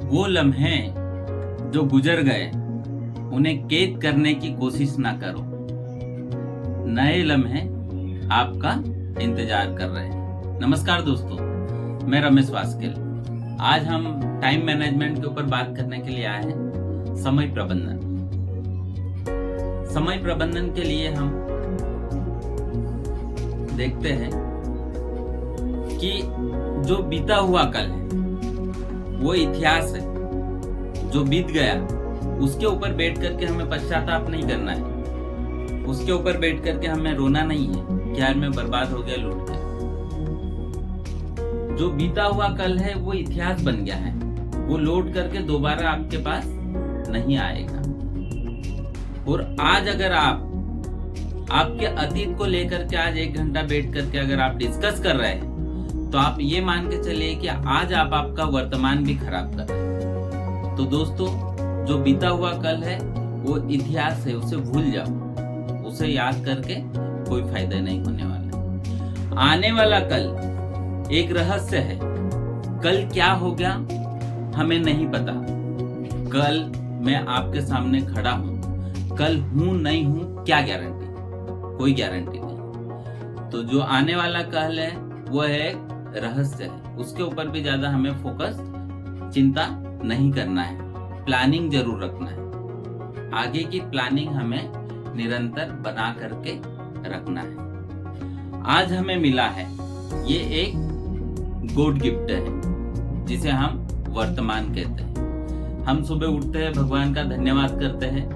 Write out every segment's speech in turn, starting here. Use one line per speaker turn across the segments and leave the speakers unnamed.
वो लम्हे जो गुजर गए उन्हें कैद करने की कोशिश ना करो। नए लम्हे आपका इंतजार कर रहे हैं। नमस्कार दोस्तों, मैं रमेश वास्केल। आज हम टाइम मैनेजमेंट के ऊपर बात करने के लिए आए हैं। समय प्रबंधन। समय प्रबंधन के लिए हम देखते हैं कि जो बीता हुआ कल है वो इतिहास है। जो बीत गया उसके ऊपर बैठ करके हमें पश्चाताप नहीं करना है। उसके ऊपर बैठ करके हमें रोना नहीं है कि यार मैं बर्बाद हो गया, लूट गया। जो बीता हुआ कल है वो इतिहास बन गया है, वो लौट करके दोबारा आपके पास नहीं आएगा। और आज अगर आप आपके अतीत को लेकर के आज 1 घंटा बैठ करके अगर आप डिस्कस कर रहे हैं तो आप ये मान के चलिए कि आज आप आपका वर्तमान भी खराब कर रहे हैं। तो दोस्तों, जो बीता हुआ कल है वो इतिहास है, उसे भूल जाओ। उसे याद करके कोई फायदा नहीं होने वाला। आने वाला कल एक रहस्य है। कल क्या हो गया हमें नहीं पता। कल मैं आपके सामने खड़ा हूं, कल हूं नहीं हूं, क्या गारंटी? कोई गारंटी नहीं। तो जो आने वाला कल है वो है रहस्य है। उसके ऊपर भी ज्यादा हमें फोकस, चिंता नहीं करना है। प्लानिंग जरूर रखना है। आगे की प्लानिंग हमें निरंतर बना करके रखना है। आज हमें मिला है ये एक गॉड गिफ्ट है जिसे हम वर्तमान कहते हैं। हम सुबह उठते हैं, भगवान का धन्यवाद करते हैं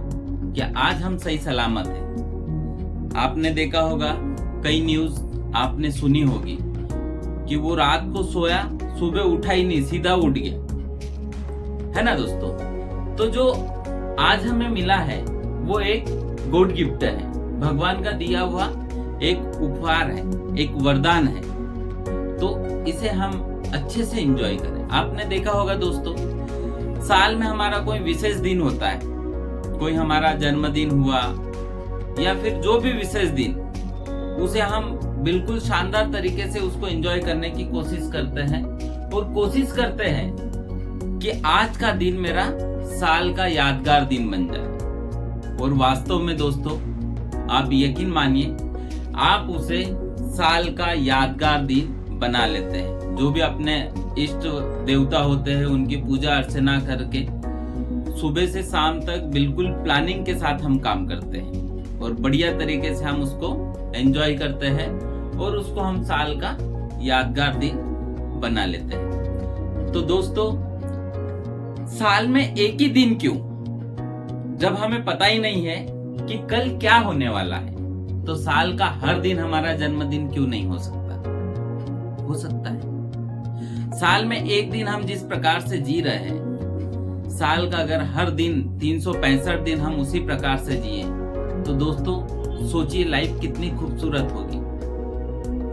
कि आज हम सही सलामत हैं। आपने देखा होगा, कई न्यूज आपने सुनी होगी कि वो रात को सोया, सुबह उठा ही नहीं, सीधा उठ गया, है ना दोस्तों? तो जो आज हमें मिला है वो एक गॉड गिफ्ट है, भगवान का दिया हुआ एक उपहार है, एक वरदान है। तो इसे हम अच्छे से एंजॉय करें। आपने देखा होगा दोस्तों, साल में हमारा कोई विशेष दिन होता है, कोई हमारा जन्मदिन हुआ या फिर जो भी विशेष दिन, उसे हम बिल्कुल शानदार तरीके से उसको एंजॉय करने की कोशिश करते हैं और कोशिश करते हैं कि आज का दिन मेरा साल का यादगार दिन बन जाए। और वास्तव में दोस्तों, आप यकीन मानिए, आप उसे साल का यादगार दिन बना लेते हैं। जो भी अपने इष्ट देवता होते हैं उनकी पूजा अर्चना करके सुबह से शाम तक बिल्कुल प्लानिंग के साथ हम काम करते हैं और बढ़िया तरीके से हम उसको एंजॉय करते हैं और उसको हम साल का यादगार दिन बना लेते हैं। तो दोस्तों, साल में एक ही दिन क्यों, जब हमें पता ही नहीं है कि कल क्या होने वाला है, तो साल का हर दिन हमारा जन्मदिन क्यों नहीं हो सकता? हो सकता है। साल में एक दिन हम जिस प्रकार से जी रहे हैं, साल का अगर हर दिन 365 दिन हम उसी प्रकार से जिए तो दोस्तों सोचिए लाइफ कितनी खूबसूरत होगी,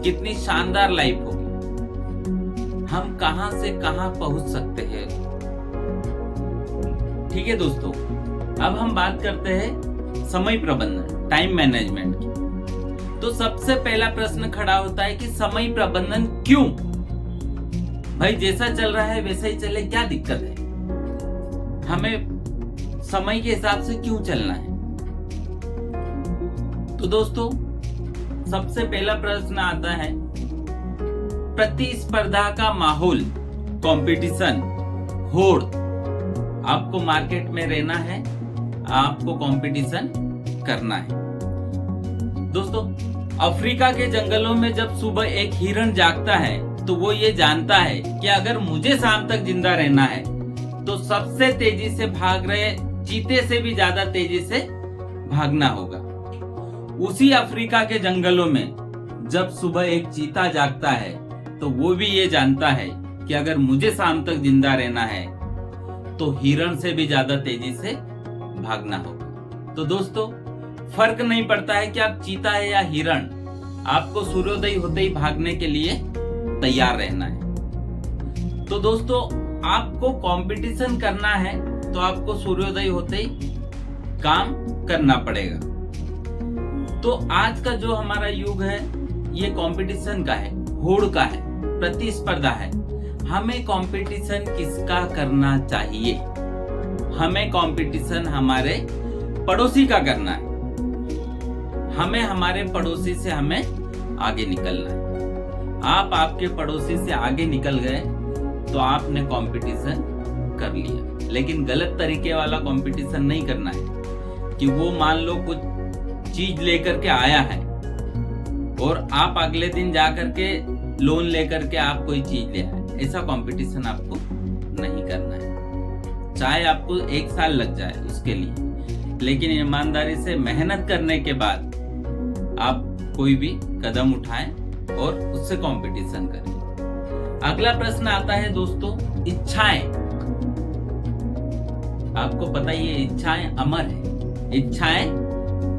कितनी शानदार लाइफ होगी। हम कहां से कहां पहुंच सकते हैं। ठीक है दोस्तों, अब हम बात करते हैं समय प्रबंधन, टाइम मैनेजमेंट की। तो सबसे पहला प्रश्न खड़ा होता है कि समय प्रबंधन क्यों? भाई जैसा चल रहा है वैसा ही चले, क्या दिक्कत है? हमें समय के हिसाब से क्यों चलना है? तो दोस्तों, सबसे पहला प्रश्न आता है, प्रतिस्पर्धा का माहौल, कंपटीशन, होड़। आपको मार्केट में रहना है, आपको कंपटीशन करना है। दोस्तों, अफ्रीका के जंगलों में जब सुबह एक हिरण जागता है तो वो ये जानता है कि अगर मुझे शाम तक जिंदा रहना है तो सबसे तेजी से भाग रहे चीते से भी ज्यादा तेजी से भागना होगा। उसी अफ्रीका के जंगलों में जब सुबह एक चीता जागता है तो वो भी ये जानता है कि अगर मुझे शाम तक जिंदा रहना है तो हिरण से भी ज्यादा तेजी से भागना होगा। तो दोस्तों, फर्क नहीं पड़ता है कि आप चीता है या हिरण, आपको सूर्योदय होते ही भागने के लिए तैयार रहना है। तो दोस्तों, आपको कंपटीशन करना है तो आपको सूर्योदय होते ही काम करना पड़ेगा। तो आज का जो हमारा युग है ये कंपटीशन का है, होड़ का है, प्रतिस्पर्धा है। हमें कंपटीशन किसका करना चाहिए? हमें कंपटीशन हमारे पड़ोसी का करना है। हमें हमारे पड़ोसी से हमें आगे निकलना है। आप आपके पड़ोसी से आगे निकल गए तो आपने कंपटीशन कर लिया, लेकिन गलत तरीके वाला कंपटीशन नहीं करना है कि वो मान लो कुछ चीज लेकर के आया है और आप अगले दिन जा करके लोन लेकर के आप कोई चीज ले आए। ऐसा कंपटीशन आपको नहीं करना है, चाहे आपको 1 साल लग जाए उसके लिए, लेकिन ईमानदारी से मेहनत करने के बाद आप कोई भी कदम उठाएं और उससे कंपटीशन करें। अगला प्रश्न आता है दोस्तों, इच्छाएं। आपको पता ही है इच्छाएं अमर है, इच्छाएं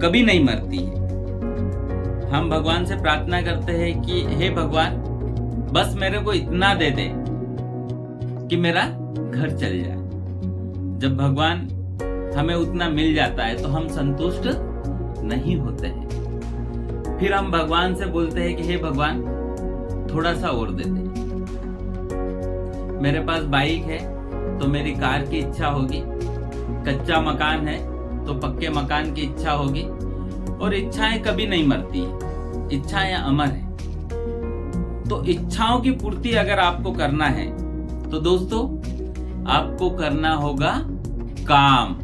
कभी नहीं मरती है। हम भगवान से प्रार्थना करते हैं कि हे भगवान, बस मेरे को इतना दे दे कि मेरा घर चल जाए। जब भगवान हमें उतना मिल जाता है तो हम संतुष्ट नहीं होते हैं। फिर हम भगवान से बोलते हैं कि हे भगवान, थोड़ा सा और दे दे। मेरे पास बाइक है तो मेरी कार की इच्छा होगी, कच्चा मकान है तो पक्के मकान की इच्छा होगी। और इच्छाएं कभी नहीं मरती है, इच्छाएं अमर है। तो इच्छाओं की पूर्ति अगर आपको करना है तो दोस्तों आपको करना होगा काम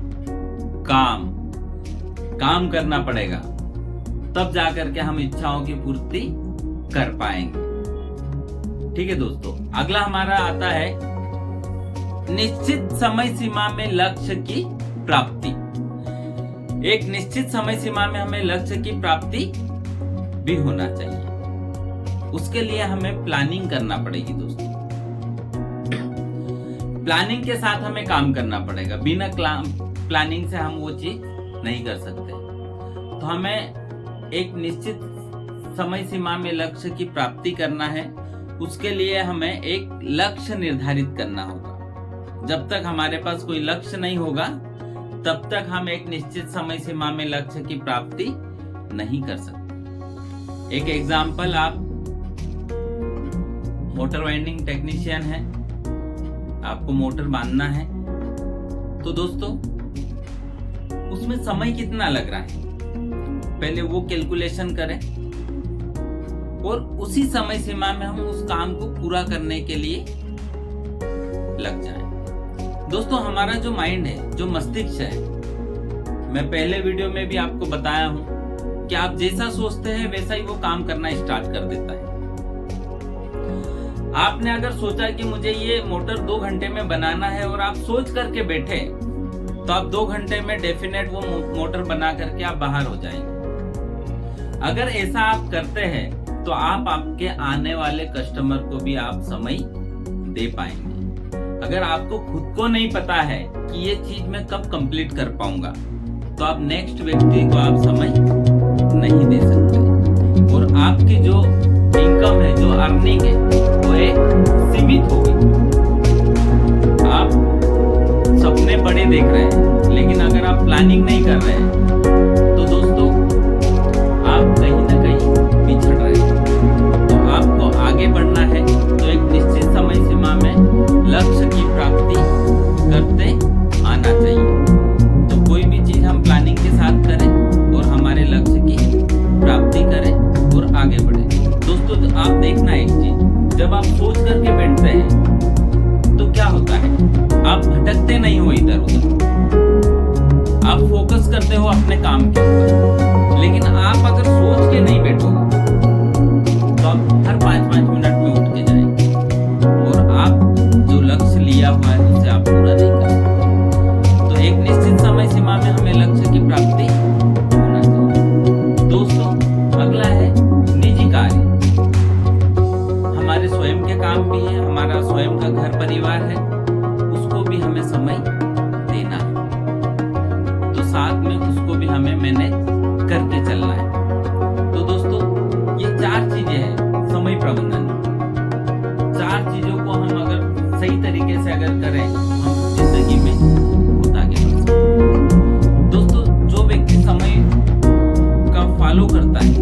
काम करना पड़ेगा, तब जाकर के हम इच्छाओं की पूर्ति कर पाएंगे। ठीक है दोस्तों, अगला हमारा आता है निश्चित समय सीमा में लक्ष्य की प्राप्ति। एक निश्चित समय सीमा में हमें लक्ष्य की प्राप्ति भी होना चाहिए। उसके लिए हमें प्लानिंग करना पड़ेगी दोस्तों। प्लानिंग के साथ हमें काम करना पड़ेगा, बिना प्लानिंग से हम वो चीज नहीं कर सकते। तो हमें एक निश्चित समय सीमा में लक्ष्य की प्राप्ति करना है। उसके लिए हमें एक लक्ष्य निर्धारित करना होगा। जब तक हमारे पास कोई लक्ष्य नहीं होगा तब तक हम एक निश्चित समय सीमा में लक्ष्य की प्राप्ति नहीं कर सकते। एक एग्जाम्पल, आप मोटर वाइंडिंग टेक्नीशियन है, आपको मोटर बांधना है, तो दोस्तों उसमें समय कितना लग रहा है पहले वो कैलकुलेशन करें और उसी समय सीमा में हम उस काम को पूरा करने के लिए लग जाएं। दोस्तों हमारा जो माइंड है, जो मस्तिष्क है, मैं पहले वीडियो में भी आपको बताया हूं कि आप जैसा सोचते हैं वैसा ही वो काम करना स्टार्ट कर देता है। आपने अगर सोचा कि मुझे ये मोटर 2 घंटे में बनाना है और आप सोच करके बैठे तो आप 2 घंटे में डेफिनेट वो मोटर बना करके आप बाहर हो जाएंगे। अगर ऐसा आप करते हैं तो आप आपके आने वाले कस्टमर को भी आप समय दे पाएंगे। अगर आपको खुद को नहीं पता है कि ये चीज मैं कब कंप्लीट कर पाऊंगा तो आप नेक्स्ट व्यक्ति को आप समय नहीं दे सकते और आपकी जो इनकम है, जो अर्निंग है, वो एक सीमित होगी। आप सपने बड़े देख रहे हैं लेकिन अगर आप प्लानिंग नहीं कर रहे हैं तो दोस्तों आप कहीं ना कहीं पिछड़ रहे हैं। तो आपको आगे बढ़ना है तो एक निश्चित समय सीमा में लक्ष्य की प्राप्ति करते आना चाहिए। तो कोई भी चीज हम प्लानिंग के साथ करें और हमारे लक्ष्य की प्राप्ति करें और आगे बढ़े। दोस्तों आप देखना एक चीज, जब आप सोच करके बैठते हैं तो क्या होता है, आप भटकते नहीं हो इधर उधर, आप फोकस करते हो अपने काम के ऊपर। लेकिन आप अगर सोच के नहीं बैठोगे तो आप हर 5-5 मिनट में उठ के जाएंगे और आप जो लक्ष्य लिया हुआ है उसे आप पूरा नहीं कर सकते। तो एक निश्चित समय सीमा में हमें लक्ष्य की प्राप्ति होना चाहिए। दोस्तों अगला है निजी कार्य। हमारे स्वयं के काम भी है, हमारा स्वयं का घर परिवार है, उसको भी हमें समय देना है। तो साथ में उसको भी हमें मैनेज करके चलना है। तो दोस्तों ये 4 चीजें हैं समय प्रबंधन। 4 चीजों को हम अगर सही तरीके से अगर करें हम जिंदगी में बहुत आगे बढ़ सकते हैं। दोस्तों जो व्यक्ति समय का फॉलो करता है